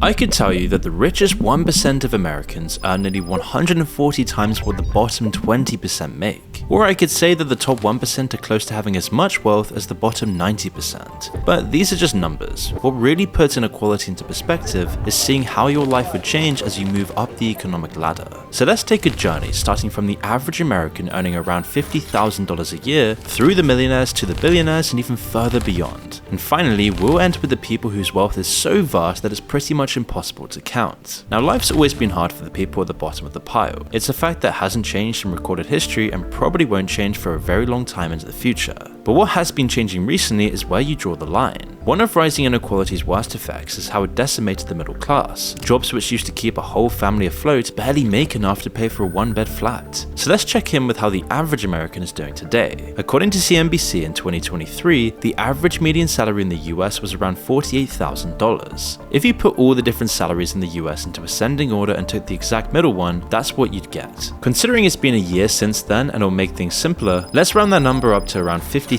I could tell you that the richest 1% of Americans earn nearly 140 times what the bottom 20% make. Or I could say that the top 1% are close to having as much wealth as the bottom 90%. But these are just numbers. What really puts inequality into perspective is seeing how your life would change as you move up the economic ladder. So let's take a journey starting from the average American earning around $50,000 a year, through the millionaires to the billionaires and even further beyond. And finally, we'll end with the people whose wealth is so vast that it's pretty much impossible to count. Now, life's always been hard for the people at the bottom of the pile. It's a fact that hasn't changed in recorded history and probably won't change for a very long time into the future. But what has been changing recently is where you draw the line. One of rising inequality's worst effects is how it decimated the middle class. Jobs which used to keep a whole family afloat barely make enough to pay for a one-bed flat. So let's check in with how the average American is doing today. According to CNBC in 2023, the average median salary in the US was around $48,000. If you put all the different salaries in the US into ascending order and took the exact middle one, that's what you'd get. Considering it's been a year since then and it'll make things simpler, let's round that number up to around $50,000.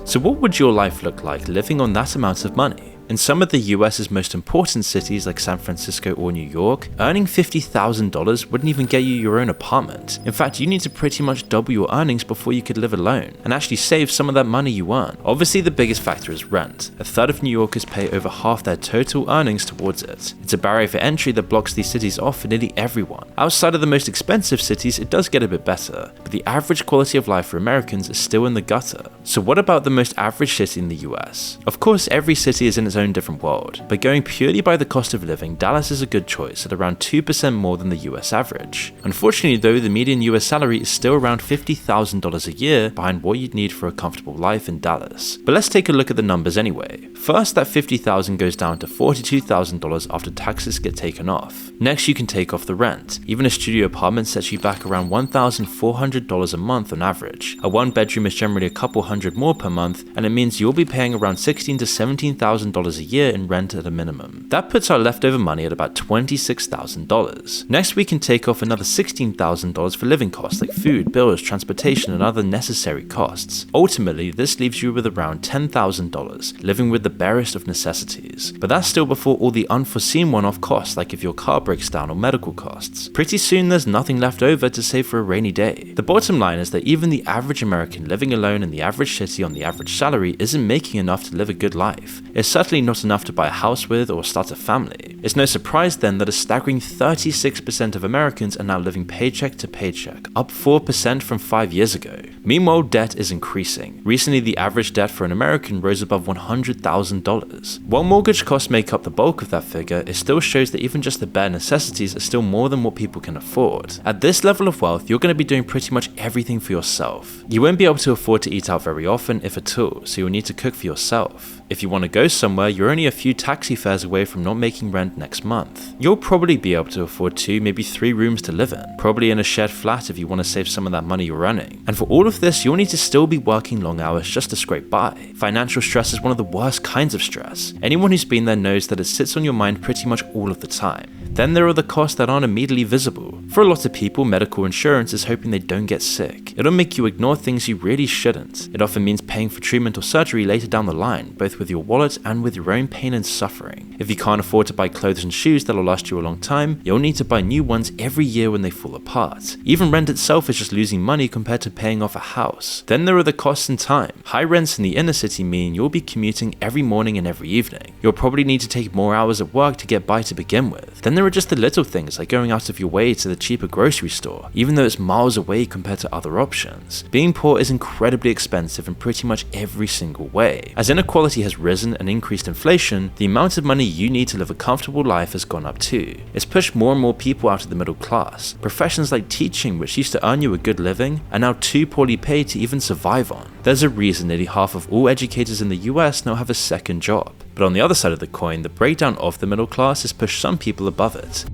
So what would your life look like living on that amount of money? In some of the US's most important cities like San Francisco or New York, earning $50,000 wouldn't even get you your own apartment. In fact, you need to pretty much double your earnings before you could live alone, and actually save some of that money you earn. Obviously, the biggest factor is rent. A third of New Yorkers pay over half their total earnings towards it. It's a barrier for entry that blocks these cities off for nearly everyone. Outside of the most expensive cities, it does get a bit better, but the average quality of life for Americans is still in the gutter. So what about the most average city in the US? Of course, every city is in its own different world, but going purely by the cost of living, Dallas is a good choice at around 2% more than the US average. Unfortunately though, the median US salary is still around $50,000 a year behind what you'd need for a comfortable life in Dallas. But let's take a look at the numbers anyway. First, that $50,000 goes down to $42,000 after taxes get taken off. Next, you can take off the rent. Even a studio apartment sets you back around $1,400 a month on average. A one bedroom is generally a couple hundred more per month, and it means you'll be paying around $16,000 to $17,000 a year in rent at a minimum. That puts our leftover money at about $26,000. Next, we can take off another $16,000 for living costs like food, bills, transportation, and other necessary costs. Ultimately, this leaves you with around $10,000, living with the barest of necessities. But that's still before all the unforeseen one-off costs like if your car breaks down or medical costs. Pretty soon there's nothing left over to save for a rainy day. The bottom line is that even the average American living alone in the average city on the average salary isn't making enough to live a good life. It's certainly not enough to buy a house with or start a family. It's no surprise then that a staggering 36% of Americans are now living paycheck to paycheck, up 4% from 5 years ago. Meanwhile, debt is increasing. Recently, the average debt for an American rose above $100,000. While mortgage costs make up the bulk of that figure, it still shows that even just the bare necessities are still more than what people can afford. At this level of wealth, you're going to be doing pretty much everything for yourself. You won't be able to afford to eat out very often, if at all, so you'll need to cook for yourself. If you want to go somewhere, you're only a few taxi fares away from not making rent next month. You'll probably be able to afford 2, maybe 3 rooms to live in, probably in a shared flat if you want to save some of that money you're earning. And for all of this, you'll need to still be working long hours just to scrape by. Financial stress is one of the worst kinds of stress. Anyone who's been there knows that it sits on your mind pretty much all of the time. Then there are the costs that aren't immediately visible. For a lot of people, medical insurance is hoping they don't get sick. It'll make you ignore things you really shouldn't. It often means paying for treatment or surgery later down the line, both with your wallet and with your own pain and suffering. If you can't afford to buy clothes and shoes that'll last you a long time, you'll need to buy new ones every year when they fall apart. Even rent itself is just losing money compared to paying off a house. Then there are the costs and time. High rents in the inner city mean you'll be commuting every morning and every evening. You'll probably need to take more hours at work to get by to begin with. Then there are just the little things like going out of your way to the cheaper grocery store, even though it's miles away compared to other options. Being poor is incredibly expensive in pretty much every single way. As inequality has risen and increased inflation, the amount of money you need to live a comfortable life has gone up too. It's pushed more and more people out of the middle class. Professions like teaching, which used to earn you a good living, are now too poorly paid to even survive on. There's a reason nearly half of all educators in the US now have a second job. But on the other side of the coin, the breakdown of the middle class has pushed some people above it.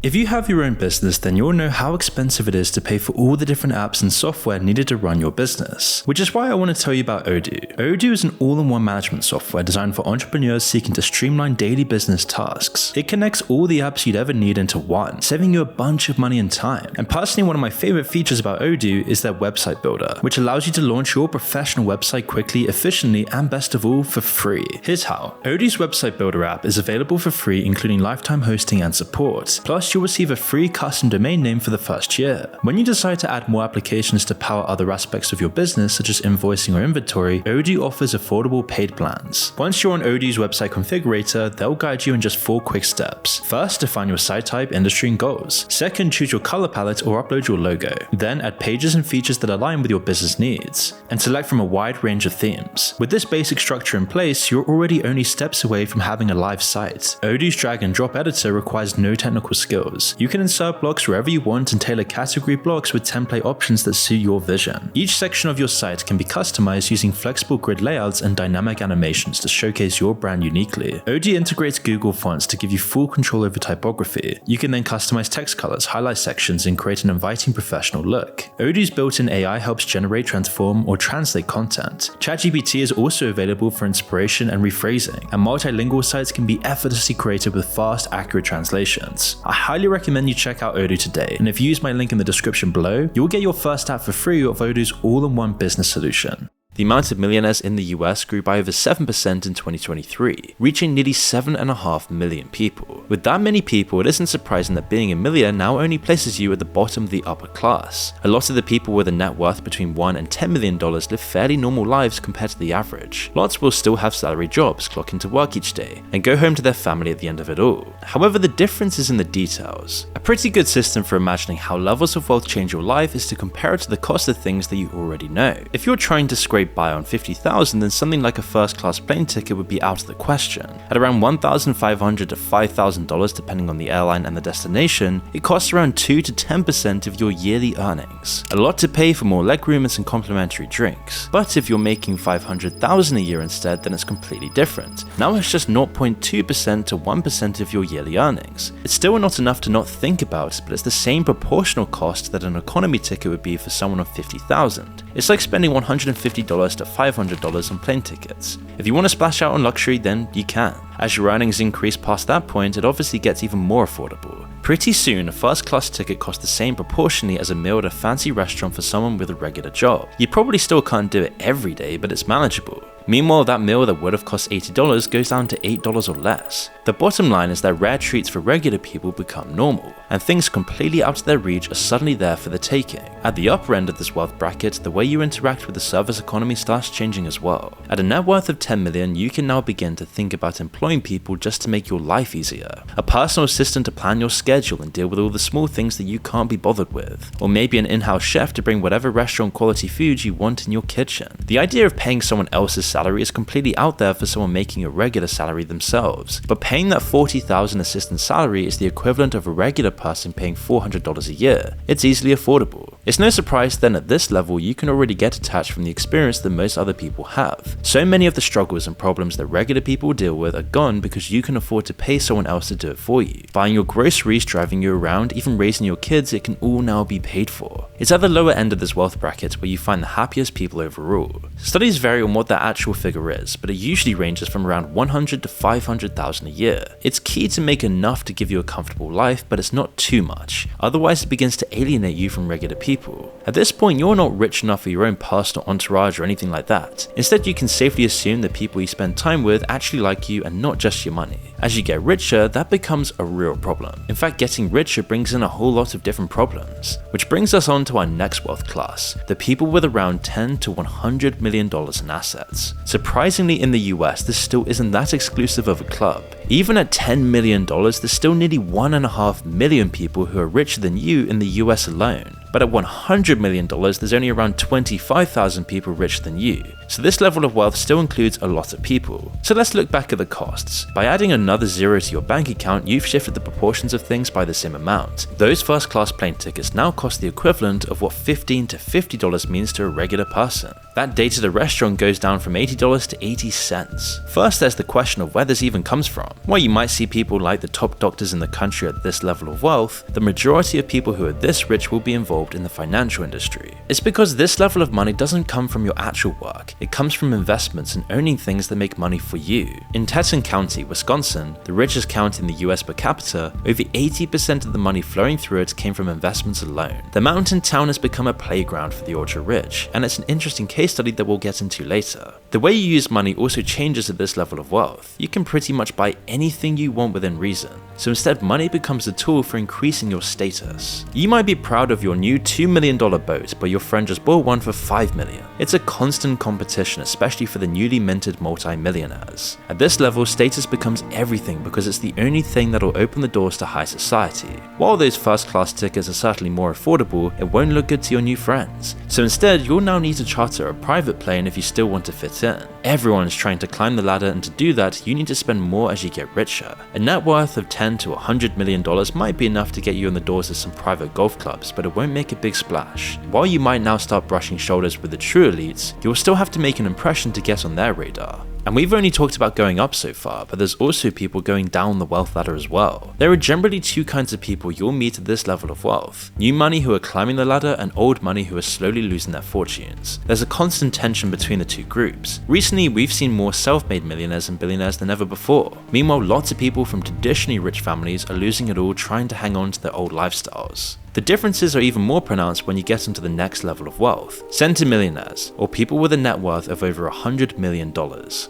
If you have your own business, then you'll know how expensive it is to pay for all the different apps and software needed to run your business, which is why I want to tell you about Odoo. Odoo is an all-in-one management software designed for entrepreneurs seeking to streamline daily business tasks. It connects all the apps you'd ever need into one, saving you a bunch of money and time. And personally, one of my favorite features about Odoo is their website builder, which allows you to launch your professional website quickly, efficiently, and best of all, for free. Here's how. Odoo's website builder app is available for free, including lifetime hosting and support. Plus, you'll receive a free custom domain name for the first year. When you decide to add more applications to power other aspects of your business, such as invoicing or inventory, Odoo offers affordable paid plans. Once you're on Odoo's website configurator, they'll guide you in just 4 quick steps. First, define your site type, industry, and goals. Second, choose your color palette or upload your logo. Then, add pages and features that align with your business needs, and select from a wide range of themes. With this basic structure in place, you're already only steps away from having a live site. Odoo's drag and drop editor requires no technical skills. You can insert blocks wherever you want and tailor category blocks with template options that suit your vision. Each section of your site can be customized using flexible grid layouts and dynamic animations to showcase your brand uniquely. Odoo integrates Google Fonts to give you full control over typography. You can then customize text colors, highlight sections, and create an inviting professional look. Odoo's built-in AI helps generate, transform, or translate content. ChatGPT is also available for inspiration and rephrasing, and multilingual sites can be effortlessly created with fast, accurate translations. I highly recommend you check out Odoo today, and if you use my link in the description below, you'll get your first app for free of Odoo's all-in-one business solution. The amount of millionaires in the US grew by over 7% in 2023, reaching nearly 7.5 million people. With that many people, it isn't surprising that being a millionaire now only places you at the bottom of the upper class. A lot of the people with a net worth between $1 and $10 million live fairly normal lives compared to the average. Lots will still have salary jobs, clock into work each day, and go home to their family at the end of it all. However, the difference is in the details. A pretty good system for imagining how levels of wealth change your life is to compare it to the cost of things that you already know. If you're trying to scrape by on $50,000, then something like a first-class plane ticket would be out of the question. At around $1,500 to $5,000 depending on the airline and the destination, it costs around 2 to 10% of your yearly earnings. A lot to pay for more legroom and some complimentary drinks. But if you're making $500,000 a year instead, then it's completely different. Now it's just 0.2% to 1% of your yearly earnings. It's still not enough to not think about, but it's the same proportional cost that an economy ticket would be for someone of $50,000. It's like spending $150 to $500 on plane tickets. If you want to splash out on luxury, then you can. As your earnings increase past that point, it obviously gets even more affordable. Pretty soon, a first-class ticket costs the same proportionally as a meal at a fancy restaurant for someone with a regular job. You probably still can't do it every day, but it's manageable. Meanwhile, that meal that would have cost $80 goes down to $8 or less. The bottom line is that rare treats for regular people become normal, and things completely out of their reach are suddenly there for the taking. At the upper end of this wealth bracket, the way you interact with the service economy starts changing as well. At a net worth of $10 million, you can now begin to think about employing people just to make your life easier. A personal assistant to plan your schedule and deal with all the small things that you can't be bothered with. Or maybe an in-house chef to bring whatever restaurant quality food you want in your kitchen. The idea of paying someone else's salary is completely out there for someone making a regular salary themselves, but paying that $40,000 assistant salary is the equivalent of a regular person paying $400 a year. It's easily affordable. It's no surprise then at this level you can already get attached from the experience that most other people have. So many of the struggles and problems that regular people deal with are gone because you can afford to pay someone else to do it for you. Buying your groceries, driving you around, even raising your kids, it can all now be paid for. It's at the lower end of this wealth bracket where you find the happiest people overall. Studies vary on what that actual figure is, but it usually ranges from around $100,000 to $500,000 a year. It's key to make enough to give you a comfortable life, but it's not too much. Otherwise, it begins to alienate you from regular people. At this point, you're not rich enough for your own personal entourage or anything like that. Instead, you can safely assume that people you spend time with actually like you and not just your money. As you get richer, that becomes a real problem. In fact, getting richer brings in a whole lot of different problems. Which brings us on to our next wealth class, the people with around $10 to $100 million in assets. Surprisingly, in the US, this still isn't that exclusive of a club. Even at $10 million, there's still nearly 1.5 million people who are richer than you in the US alone. But at $100 million, there's only around 25,000 people richer than you. So this level of wealth still includes a lot of people. So let's look back at the costs. By adding another zero to your bank account, you've shifted the proportions of things by the same amount. Those first class plane tickets now cost the equivalent of what $15 to $50 means to a regular person. That day to the restaurant goes down from $80 to 80 cents. First, there's the question of where this even comes from. While you might see people like the top doctors in the country at this level of wealth, the majority of people who are this rich will be involved in the financial industry. It's because this level of money doesn't come from your actual work, it comes from investments and owning things that make money for you. In Teton County, Wisconsin, the richest county in the US per capita, over 80% of the money flowing through it came from investments alone. The mountain town has become a playground for the ultra rich, and it's an interesting case study that we'll get into later. The way you use money also changes at this level of wealth. You can pretty much buy anything you want within reason. So instead, money becomes a tool for increasing your status. You might be proud of your new $2 million boat, but your friend just bought one for $5 million. It's a constant competition, especially for the newly minted multi-millionaires. At this level, status becomes everything because it's the only thing that'll open the doors to high society. While those first-class tickets are certainly more affordable, it won't look good to your new friends. So instead, you'll now need to charter a private plane if you still want to fit in. Everyone is trying to climb the ladder, and to do that, you need to spend more as you get richer. A net worth of $10 to $100 million might be enough to get you in the doors of some private golf clubs, but it won't make a big splash. While you might now start brushing shoulders with the true elites, you'll still have to make an impression to get on their radar. And we've only talked about going up so far, but there's also people going down the wealth ladder as well. There are generally two kinds of people you'll meet at this level of wealth: new money who are climbing the ladder, and old money who are slowly losing their fortunes. There's a constant tension between the two groups. Recently, we've seen more self-made millionaires and billionaires than ever before. Meanwhile, lots of people from traditionally rich families are losing it all trying to hang on to their old lifestyles. The differences are even more pronounced when you get into the next level of wealth. Centimillionaires, or people with a net worth of over $100 million.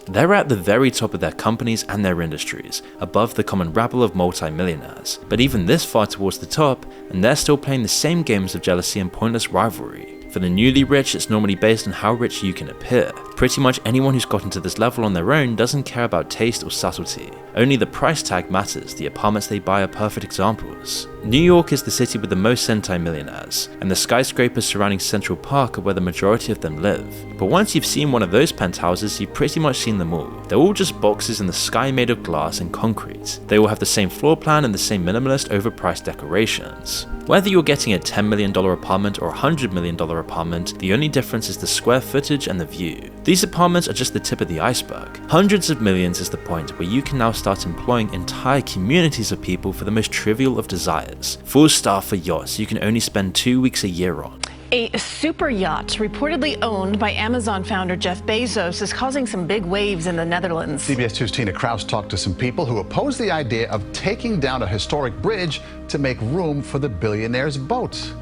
They're at the very top of their companies and their industries, above the common rabble of multi-millionaires. But even this far towards the top, and they're still playing the same games of jealousy and pointless rivalry. For the newly rich, it's normally based on how rich you can appear. Pretty much anyone who's gotten to this level on their own doesn't care about taste or subtlety. Only the price tag matters. The apartments they buy are perfect examples. New York is the city with the most centimillionaires, and the skyscrapers surrounding Central Park are where the majority of them live. But once you've seen one of those penthouses, you've pretty much seen them all. They're all just boxes in the sky made of glass and concrete. They all have the same floor plan and the same minimalist, overpriced decorations. Whether you're getting a $10 million apartment or a $100 million apartment, the only difference is the square footage and the view. These apartments are just the tip of the iceberg. Hundreds of millions is the point where you can now start employing entire communities of people for the most trivial of desires. Full staff for yachts you can only spend 2 weeks a year on. A super yacht reportedly owned by Amazon founder Jeff Bezos is causing some big waves in the Netherlands. CBS 2's Tina Kraus talked to some people who oppose the idea of taking down a historic bridge to make room for the billionaire's boat.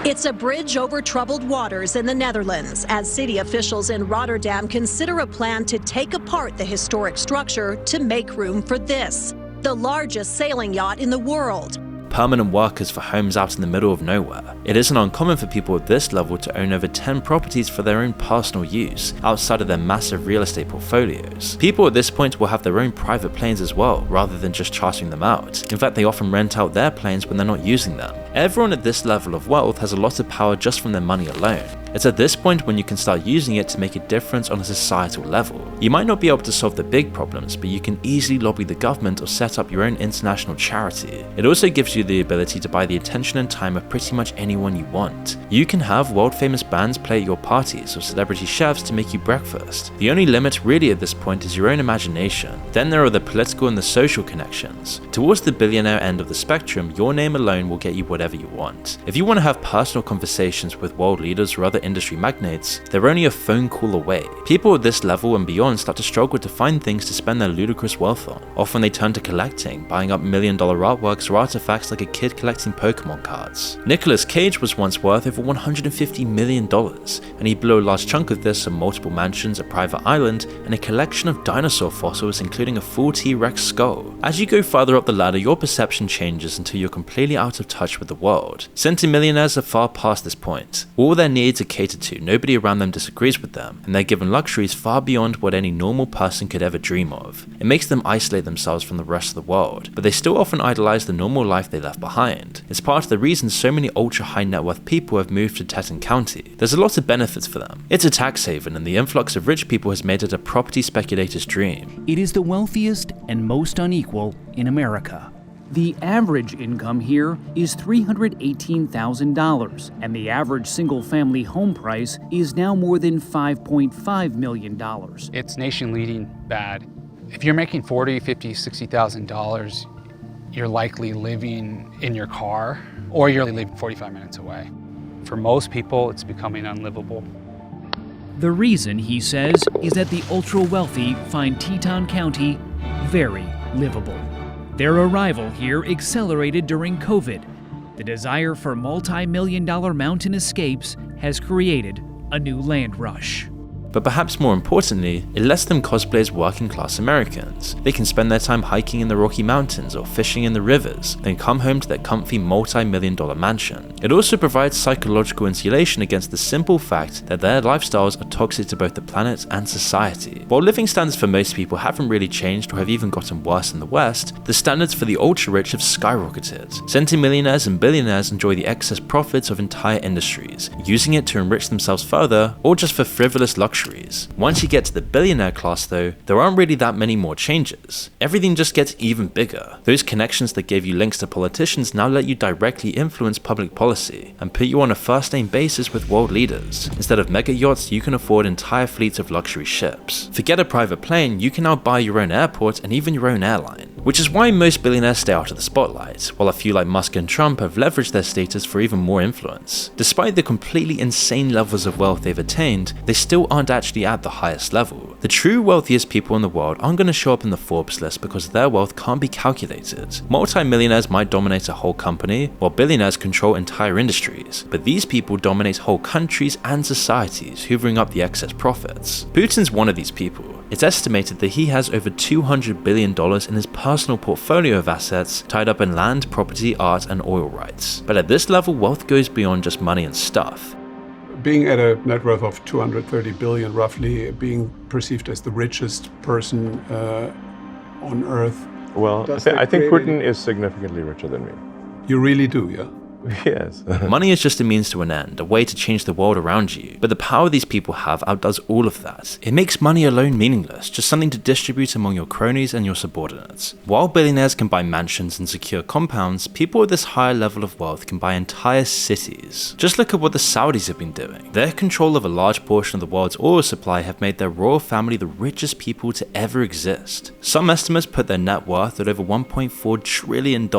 It's a bridge over troubled waters in the Netherlands as city officials in Rotterdam consider a plan to take apart the historic structure to make room for this, the largest sailing yacht in the world. Permanent workers for homes out in the middle of nowhere. It isn't uncommon for people at this level to own over 10 properties for their own personal use, outside of their massive real estate portfolios. People at this point will have their own private planes as well, rather than just chartering them out. In fact, they often rent out their planes when they're not using them. Everyone at this level of wealth has a lot of power just from their money alone. It's at this point when you can start using it to make a difference on a societal level. You might not be able to solve the big problems, but you can easily lobby the government or set up your own international charity. It also gives you the ability to buy the attention and time of pretty much anyone you want. You can have world-famous bands play at your parties or celebrity chefs to make you breakfast. The only limit really at this point is your own imagination. Then there are the political and the social connections. Towards the billionaire end of the spectrum, your name alone will get you whatever you want. If you want to have personal conversations with world leaders or other industry magnates, they're only a phone call away. People at this level and beyond start to struggle to find things to spend their ludicrous wealth on. Often they turn to collecting, buying up $1 million artworks or artifacts like a kid collecting Pokemon cards. Nicolas Cage was once worth over $150 million, and he blew a large chunk of this on multiple mansions, a private island, and a collection of dinosaur fossils including a full T-Rex skull. As you go further up the ladder, your perception changes until you're completely out of touch with the world. Centimillionaires are far past this point. All their needs are catered to, nobody around them disagrees with them, and they're given luxuries far beyond what any normal person could ever dream of. It makes them isolate themselves from the rest of the world, but they still often idolize the normal life they left behind. It's part of the reason so many ultra high net worth people have moved to Teton County. There's a lot of benefits for them. It's a tax haven, and the influx of rich people has made it a property speculator's dream. It is the wealthiest and most unequal in America. The average income here is $318,000, and the average single-family home price is now more than $5.5 million. It's nation-leading bad. If you're making $40,000, $50,000, $60,000, you're likely living in your car, or you're living 45 minutes away. For most people, it's becoming unlivable. The reason, he says, is that the ultra-wealthy find Teton County very livable. Their arrival here accelerated during COVID. The desire for multi-million-dollar mountain escapes has created a new land rush. But perhaps more importantly, it lets them cosplay as working-class Americans. They can spend their time hiking in the Rocky Mountains or fishing in the rivers, then come home to their comfy multi-million-dollar mansion. It also provides psychological insulation against the simple fact that their lifestyles are toxic to both the planet and society. While living standards for most people haven't really changed or have even gotten worse in the West, the standards for the ultra-rich have skyrocketed. Centimillionaires and billionaires enjoy the excess profits of entire industries, using it to enrich themselves further or just for frivolous luxuries. Once you get to the billionaire class though, there aren't really that many more changes. Everything just gets even bigger. Those connections that gave you links to politicians now let you directly influence public policy and put you on a first-name basis with world leaders. Instead of mega yachts, you can afford entire fleets of luxury ships. Forget a private plane, you can now buy your own airport and even your own airline. Which is why most billionaires stay out of the spotlight, while a few like Musk and Trump have leveraged their status for even more influence. Despite the completely insane levels of wealth they've attained, they still aren't actually at the highest level. The true wealthiest people in the world aren't going to show up in the Forbes list because their wealth can't be calculated. Multi-millionaires might dominate a whole company, while billionaires control entire industries, but these people dominate whole countries and societies, hoovering up the excess profits. Putin's one of these people. It's estimated that he has over $200 billion in his personal portfolio of assets tied up in land, property, art, and oil rights. But at this level, wealth goes beyond just money and stuff. Being at a net worth of 230 billion, roughly, being perceived as the richest person on Earth. Well, I think Putin is significantly richer than me. You really do, yeah? Yes. Money is just a means to an end, a way to change the world around you. But the power these people have outdoes all of that. It makes money alone meaningless, just something to distribute among your cronies and your subordinates. While billionaires can buy mansions and secure compounds, people with this higher level of wealth can buy entire cities. Just look at what the Saudis have been doing. Their control of a large portion of the world's oil supply have made their royal family the richest people to ever exist. Some estimates put their net worth at over $1.4 trillion,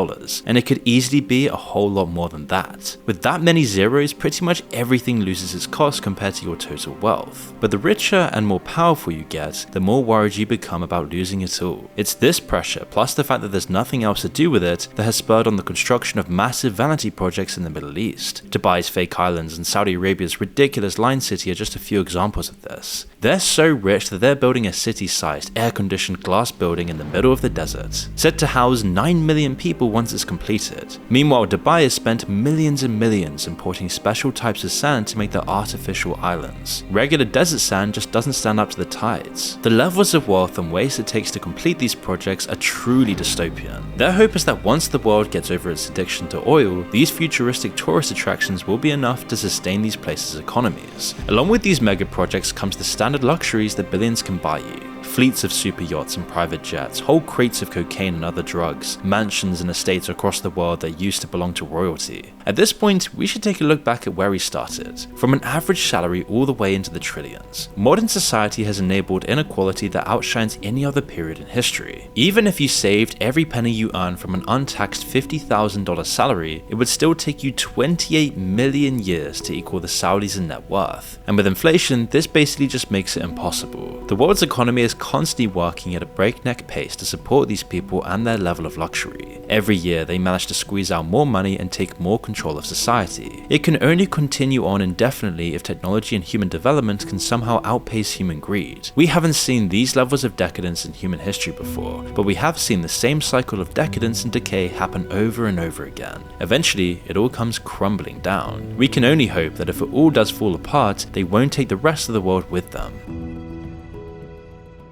and it could easily be a whole lot more than that. With that many zeros, pretty much everything loses its cost compared to your total wealth. But the richer and more powerful you get, the more worried you become about losing it all. It's this pressure, plus the fact that there's nothing else to do with it, that has spurred on the construction of massive vanity projects in the Middle East. Dubai's fake islands and Saudi Arabia's ridiculous Line City are just a few examples of this. They're so rich that they're building a city-sized, air-conditioned glass building in the middle of the desert, set to house 9 million people once it's completed. Meanwhile, Dubai has spent millions and millions importing special types of sand to make their artificial islands. Regular desert sand just doesn't stand up to the tides. The levels of wealth and waste it takes to complete these projects are truly dystopian. Their hope is that once the world gets over its addiction to oil, these futuristic tourist attractions will be enough to sustain these places' economies. Along with these mega projects comes the standard luxuries that billions can buy you. Fleets of super yachts and private jets, whole crates of cocaine and other drugs, mansions and estates across the world that used to belong to royalty. At this point, we should take a look back at where we started, from an average salary all the way into the trillions. Modern society has enabled inequality that outshines any other period in history. Even if you saved every penny you earn from an untaxed $50,000 salary, it would still take you 28 million years to equal the Saudis in net worth. And with inflation, this basically just makes it impossible. The world's economy is constantly working at a breakneck pace to support these people and their level of luxury. Every year they manage to squeeze out more money and take more control of society. It can only continue on indefinitely if technology and human development can somehow outpace human greed. We haven't seen these levels of decadence in human history before, but we have seen the same cycle of decadence and decay happen over and over again. Eventually, it all comes crumbling down. We can only hope that if it all does fall apart, they won't take the rest of the world with them.